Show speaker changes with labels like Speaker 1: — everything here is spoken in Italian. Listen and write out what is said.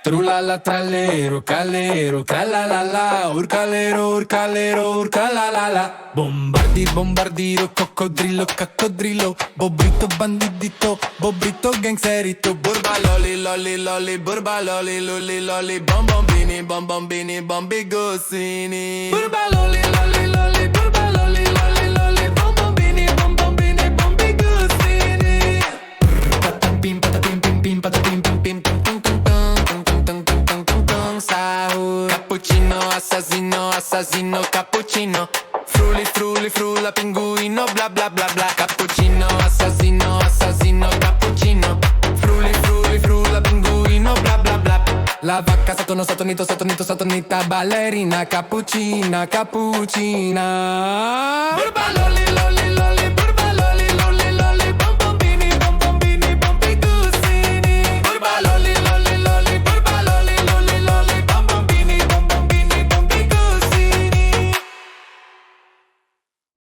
Speaker 1: Trullala trallero, calero, tralalala, urcalero, urcalero, urcalalala. Bombardi, bombardiro, coccodrillo, caccodrillo, bobrito, bandidito, bobrito, gangsterito. Burba loli, loli, loli, burba loli, loli, loli, bombombini, bombombini, bombigossini. Burba loli, loli, loli, burba loli, loli, loli, bombombini, bombombini, bombigossini. Patapim, patapim, pim, pim, patapim, pim, pim, pim, pim, pim, Sahur. Cappuccino, assassino, assassino, cappuccino. Frulli, frulli, frulla, pinguino, bla bla bla bla. Cappuccino, assassino, assassino, cappuccino. Frulli, frulli, frulla, pinguino, bla bla bla. La vacca saturno, saturnito, saturnito, saturnita, ballerina, cappuccina, cappuccina. Burba loli,